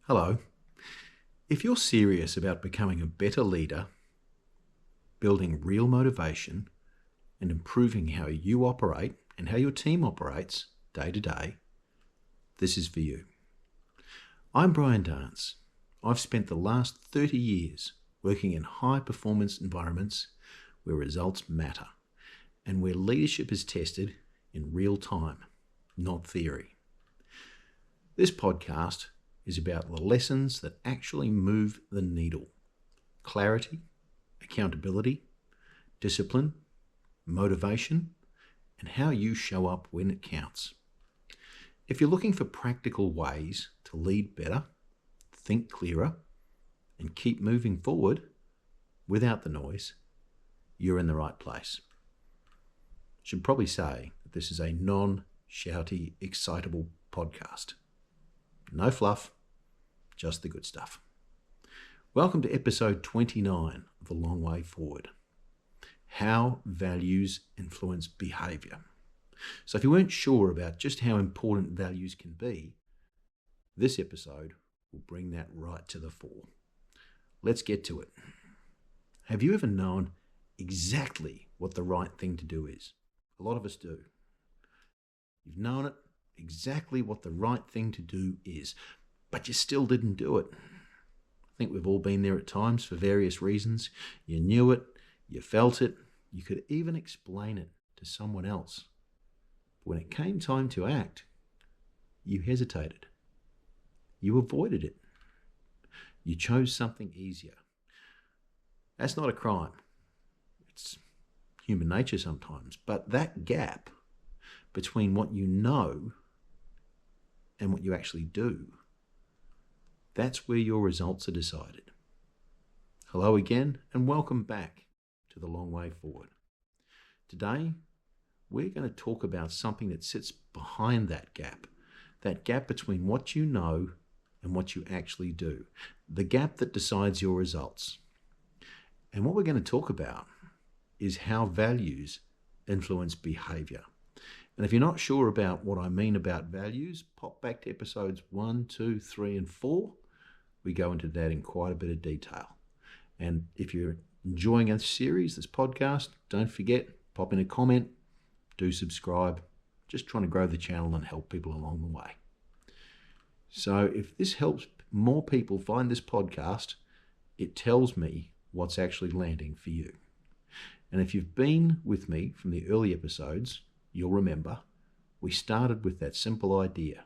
Hello. If you're serious about becoming a better leader, building real motivation, and improving how you operate and how your team operates day to day, this is for you. I'm Brian Dance. I've spent the last 30 years working in high-performance environments where results matter and where leadership is tested in real time, not theory. This podcast is about the lessons that actually move the needle: clarity, accountability, discipline, motivation, and how you show up when it counts. If you're looking for practical ways to lead better, think clearer, and keep moving forward without the noise, you're in the right place. Should probably say that this is a non-shouty, excitable podcast. No fluff, just the good stuff. Welcome to episode 29 of The Long Way Forward. How values influence behaviour. So if you weren't sure about just how important values can be, this episode will bring that right to the fore. Let's get to it. Have you ever known exactly what the right thing to do is? A lot of us do. You've known it, exactly what the right thing to do is, but you still didn't do it. I think we've all been there at times for various reasons. You knew it, you felt it, you could even explain it to someone else. But when it came time to act, you hesitated. You avoided it. You chose something easier. That's not a crime. It's human nature sometimes. But that gap between what you know and what you actually do, that's where your results are decided. Hello again, and welcome back to The Long Way Forward. Today, we're going to talk about something that sits behind that gap between what you know and what you actually do, the gap that decides your results. And what we're going to talk about is how values influence behaviour. And if you're not sure about what I mean about values, pop back to episodes 1, 2, 3, and 4. We go into that in quite a bit of detail. And if you're enjoying this series, this podcast, don't forget, pop in a comment, do subscribe. Just trying to grow the channel and help people along the way. So if this helps more people find this podcast, it tells me what's actually landing for you. And if you've been with me from the early episodes, you'll remember we started with that simple idea.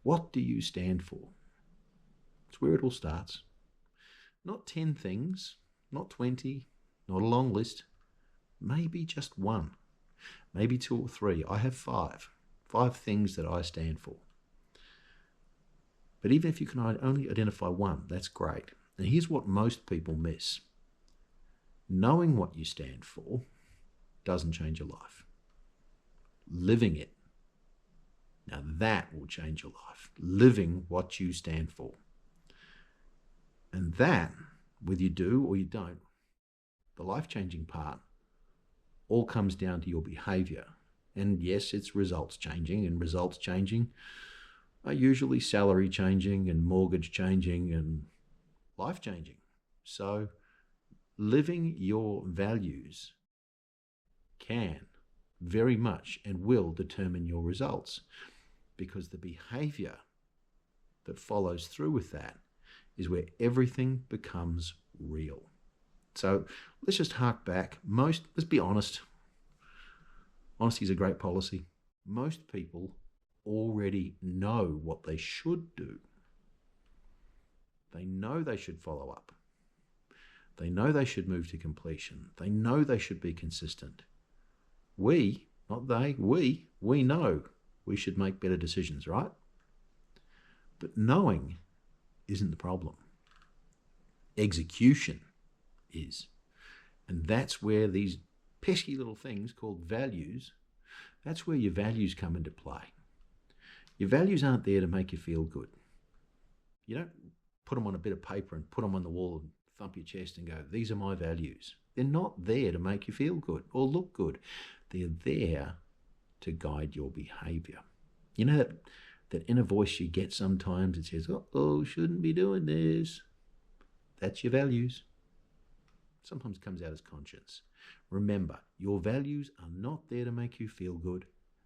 What do you stand for? It's where it all starts. Not 10 things, not 20, not a long list, maybe just one, maybe 2 or 3. I have 5 things that I stand for. But even if you can only identify one, that's great. And here's what most people miss. Knowing what you stand for doesn't change your life. Living it, now that will change your life. Living what you stand for. And that, whether you do or you don't, the life-changing part all comes down to your behaviour. And yes, it's results changing, and results changing are usually salary changing and mortgage changing and life changing. So living your values can very much and will determine your results, because the behaviour that follows through with that is where everything becomes real. So let's just hark back. Let's be honest. Honesty is a great policy. Most people already know what they should do. They know they should follow up. They know they should move to completion. They know they should be consistent. We, not they, we know we should make better decisions, right? But knowing isn't the problem. Execution is. And that's where these pesky little things called values, that's where your values come into play. Your values aren't there to make you feel good. You don't put them on a bit of paper and put them on the wall and thump your chest and go, these are my values. They're not there to make you feel good or look good. They're there to guide your behaviour. You know that inner voice you get sometimes that says, oh, shouldn't be doing this. That's your values. Sometimes comes out as conscience. Remember, your values are not there to make you feel good.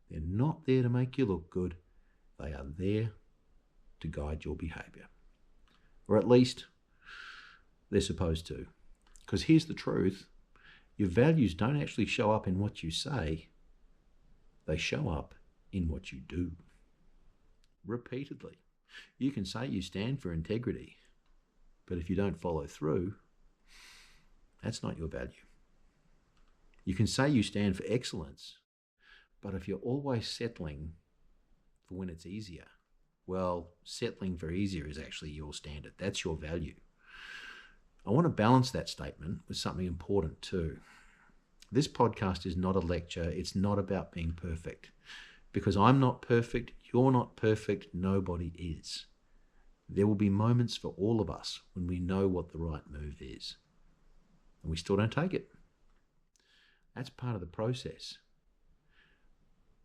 They're not there to make you look good. They are there to guide your behaviour. Or at least they're supposed to. Because here's the truth. Your values don't actually show up in what you say. They show up in what you do. Repeatedly. You can say you stand for integrity, but if you don't follow through, that's not your value. You can say you stand for excellence, but if you're always settling for when it's easier, well, settling for easier is actually your standard. That's your value. I want to balance that statement with something important too. This podcast is not a lecture. It's not about being perfect. Because I'm not perfect, you're not perfect, nobody is. There will be moments for all of us when we know what the right move is. And we still don't take it. That's part of the process.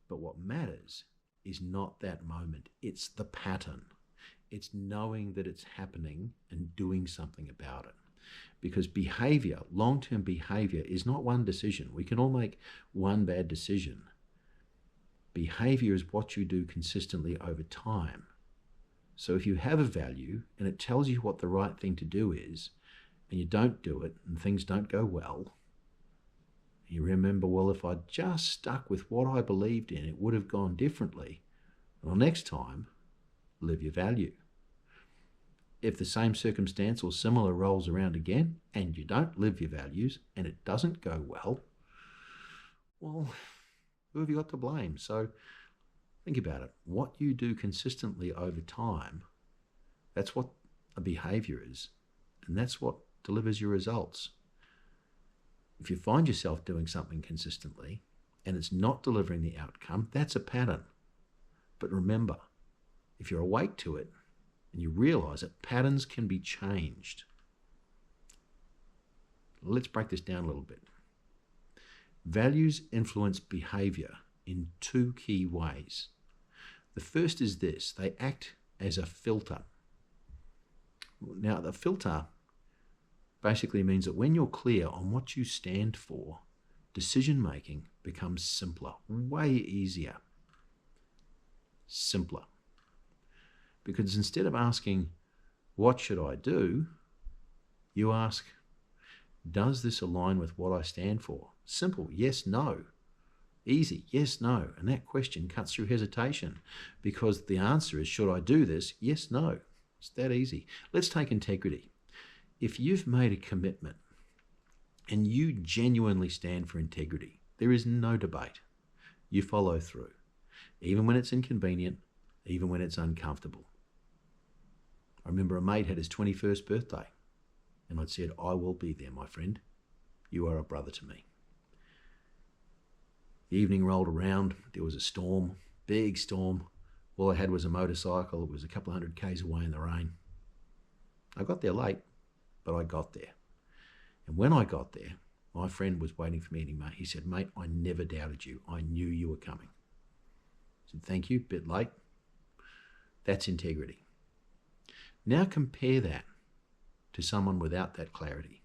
But what matters is not that moment. It's the pattern. It's knowing that it's happening and doing something about it. Because behavior, long-term behavior, is not one decision. We can all make one bad decision. Behavior is what you do consistently over time. So if you have a value and it tells you what the right thing to do is, and you don't do it and things don't go well, you remember, well, if I'd just stuck with what I believed in, it would have gone differently. Well, next time, live your value. If the same circumstance or similar rolls around again and you don't live your values and it doesn't go well, well, who have you got to blame? So think about it. What you do consistently over time, that's what a behavior is, and that's what delivers your results. If you find yourself doing something consistently and it's not delivering the outcome, that's a pattern. But remember, if you're awake to it and you realize it, patterns can be changed. Let's break this down a little bit. Values influence behavior in two key ways. The first is this: they act as a filter. Now, the filter basically means that when you're clear on what you stand for, decision-making becomes simpler, way easier. Simpler. Because instead of asking, what should I do? You ask, does this align with what I stand for? Simple, yes, no. Easy, yes, no. And that question cuts through hesitation because the answer is, should I do this? Yes, no. It's that easy. Let's take integrity. If you've made a commitment and you genuinely stand for integrity, there is no debate. You follow through, even when it's inconvenient, even when it's uncomfortable. I remember a mate had his 21st birthday and I'd said, I will be there, my friend. You are a brother to me. The evening rolled around. There was a storm, big storm. All I had was a motorcycle. It was a couple of 100 k's away in the rain. I got there late, but I got there. And when I got there, my friend was waiting for me. He said, mate, I never doubted you. I knew you were coming. I said, thank you, bit late. That's integrity. Now compare that to someone without that clarity.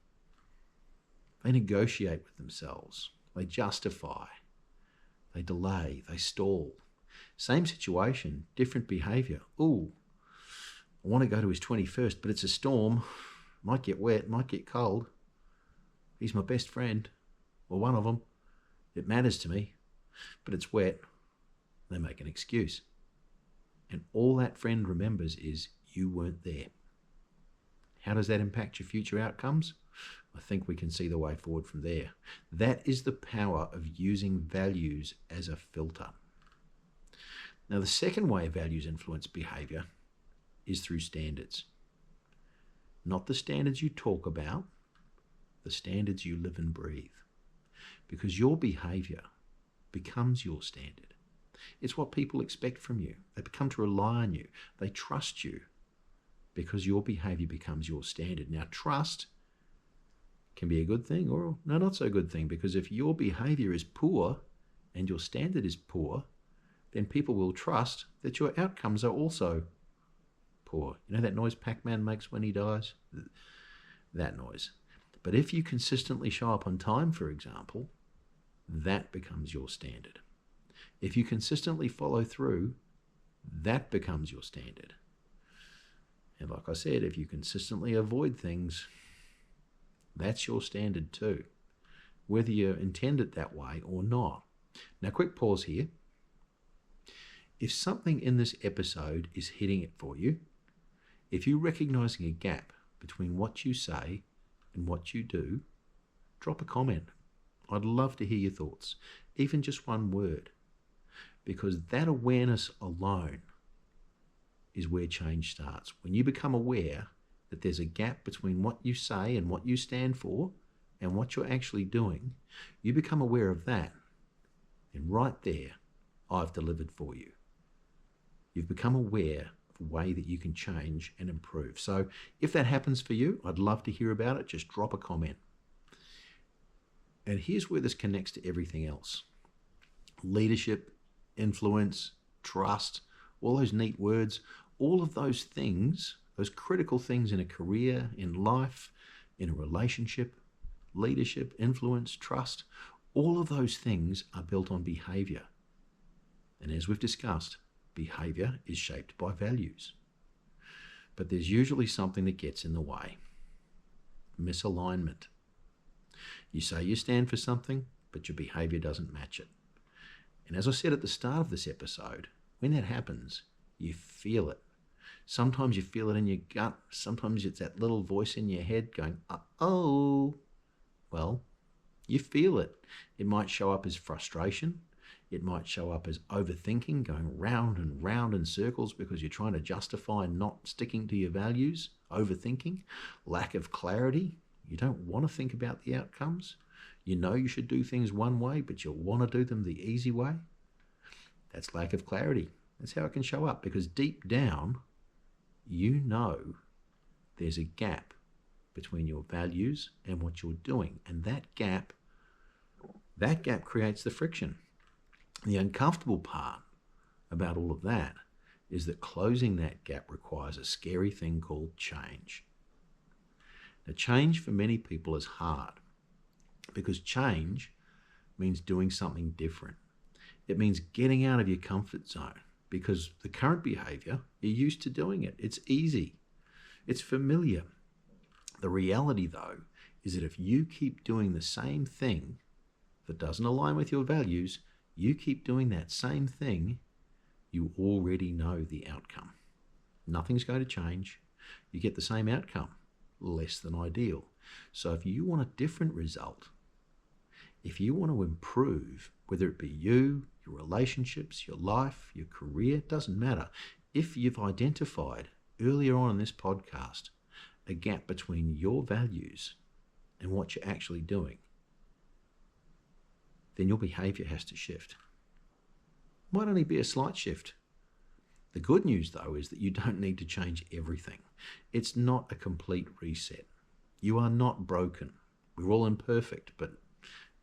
They negotiate with themselves. They justify. They delay. They stall. Same situation, different behaviour. Ooh, I want to go to his 21st, but it's a storm. Might get wet, might get cold. He's my best friend, or one of them. It matters to me, but it's wet. They make an excuse. And all that friend remembers is you weren't there. How does that impact your future outcomes? I think we can see the way forward from there. That is the power of using values as a filter. Now, the second way values influence behaviour is through standards. Not the standards you talk about, the standards you live and breathe. Because your behaviour becomes your standard. It's what people expect from you. They become to rely on you. They trust you because your behaviour becomes your standard. Now, trust can be a good thing or not so good thing, because if your behaviour is poor and your standard is poor, then people will trust that your outcomes are also poor. You know that noise Pac-Man makes when he dies? That noise. But if you consistently show up on time, for example, that becomes your standard. If you consistently follow through, that becomes your standard. And like I said, if you consistently avoid things, that's your standard too, whether you intend it that way or not. Now, quick pause here. If something in this episode is hitting it for you, if you're recognizing a gap between what you say and what you do, drop a comment. I'd love to hear your thoughts, even just one word, because that awareness alone is where change starts. When you become aware that there's a gap between what you say and what you stand for and what you're actually doing, you become aware of that. And right there, I've delivered for you. You've become aware of a way that you can change and improve. So if that happens for you, I'd love to hear about it. Just drop a comment. And here's where this connects to everything else. Leadership, influence, trust, all those neat words, all of those things, those critical things in a career, in life, in a relationship, leadership, influence, trust, all of those things are built on behavior. And as we've discussed, behavior is shaped by values. But there's usually something that gets in the way. Misalignment. You say you stand for something, but your behavior doesn't match it. And as I said at the start of this episode, when that happens, you feel it. Sometimes you feel it in your gut. Sometimes it's that little voice in your head going, uh-oh. Well, you feel it. It might show up as frustration. It might show up as overthinking, going round and round in circles because you're trying to justify not sticking to your values. Overthinking, lack of clarity. You don't want to think about the outcomes. You know you should do things one way, but you want to do them the easy way. That's lack of clarity. That's how it can show up, because deep down, you know there's a gap between your values and what you're doing. And that gap creates the friction. The uncomfortable part about all of that is that closing that gap requires a scary thing called change. Now, change for many people is hard because change means doing something different. It means getting out of your comfort zone because the current behavior, you're used to doing it. It's easy. It's familiar. The reality, though, is that if you keep doing the same thing that doesn't align with your values, you keep doing that same thing, you already know the outcome. Nothing's going to change. You get the same outcome, less than ideal. So if you want a different result, if you want to improve, whether it be you, your relationships, your life, your career, it doesn't matter. If you've identified earlier on in this podcast a gap between your values and what you're actually doing, then your behavior has to shift. It might only be a slight shift. The good news, though, is that you don't need to change everything. It's not a complete reset. You are not broken. We're all imperfect, but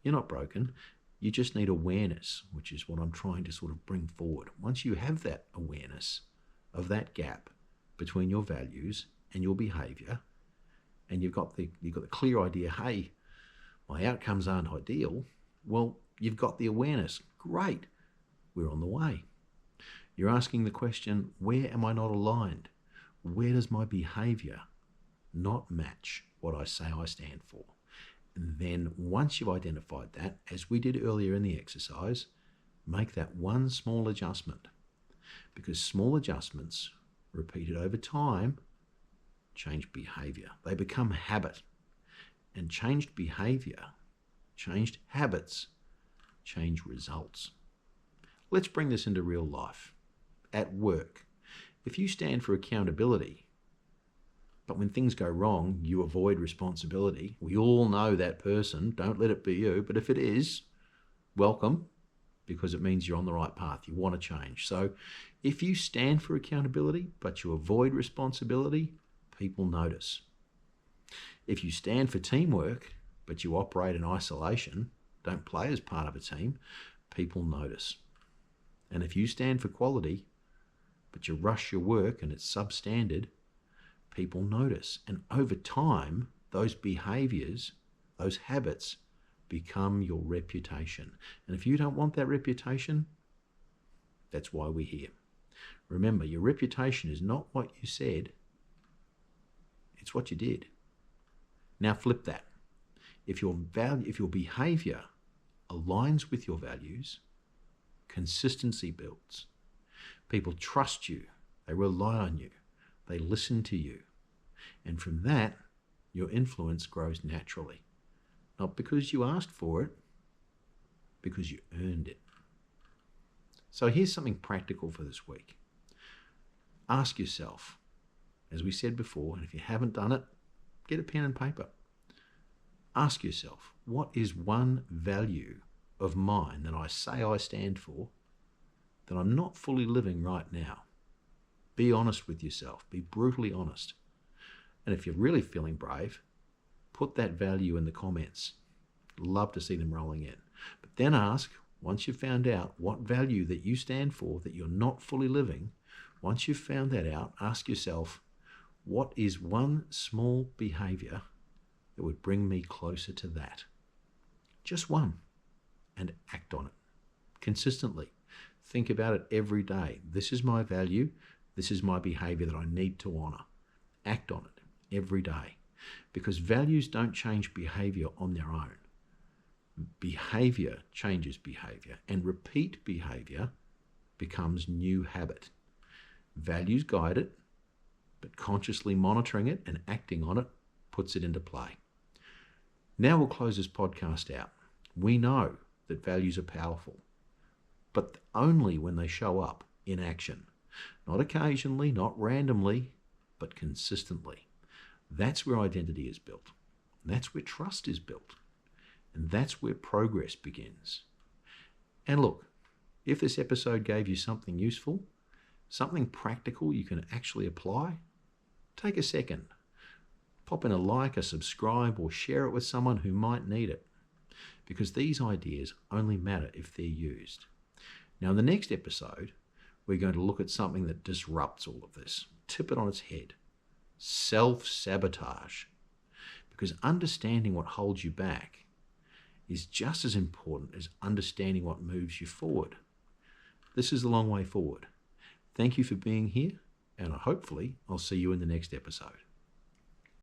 you're not broken. You just need awareness, which is what I'm trying to sort of bring forward. Once you have that awareness of that gap between your values and your behavior, and you've got the clear idea, hey, my outcomes aren't ideal, well, you've got the awareness. Great. We're on the way. You're asking the question, where am I not aligned? Where does my behavior not match what I say I stand for? And then once you've identified that, as we did earlier in the exercise, make that one small adjustment. Because small adjustments repeated over time change behavior. They become habit. And changed behavior, changed habits, change results. Let's bring this into real life. At work, if you stand for accountability, but when things go wrong, you avoid responsibility, we all know that person, don't let it be you, but if it is, welcome, because it means you're on the right path, you want to change. So if you stand for accountability, but you avoid responsibility, people notice. If you stand for teamwork, but you operate in isolation, don't play as part of a team, people notice. And if you stand for quality, but you rush your work and it's substandard, people notice. And over time, those behaviours, those habits, become your reputation. And if you don't want that reputation, that's why we're here. Remember, your reputation is not what you said, it's what you did. Now flip that. If your behaviour aligns with your values, consistency builds. People trust you, they rely on you, they listen to you. And from that, your influence grows naturally. Not because you asked for it, because you earned it. So here's something practical for this week. Ask yourself, as we said before, and if you haven't done it, get a pen and paper. Ask yourself, what is one value of mine that I say I stand for that I'm not fully living right now? Be honest with yourself. Be brutally honest. And if you're really feeling brave, put that value in the comments. Love to see them rolling in. But then ask, once you've found out what value that you stand for that you're not fully living, once you've found that out, ask yourself, what is one small behaviour that would bring me closer to that? Just one. And act on it consistently. Think about it every day. This is my value. This is my behaviour that I need to honour. Act on it every day. Because values don't change behaviour on their own. Behaviour changes behaviour, and repeat behaviour becomes new habit. Values guide it, but consciously monitoring it and acting on it puts it into play. Now we'll close this podcast out. We know that values are powerful, but only when they show up in action. Not occasionally, not randomly, but consistently. That's where identity is built. That's where trust is built. And that's where progress begins. And look, if this episode gave you something useful, something practical you can actually apply, take a second. Pop in a like, a subscribe, or share it with someone who might need it. Because these ideas only matter if they're used. Now, in the next episode, we're going to look at something that disrupts all of this. Tip it on its head. Self-sabotage. Because understanding what holds you back is just as important as understanding what moves you forward. This is the long way forward. Thank you for being here, and hopefully I'll see you in the next episode.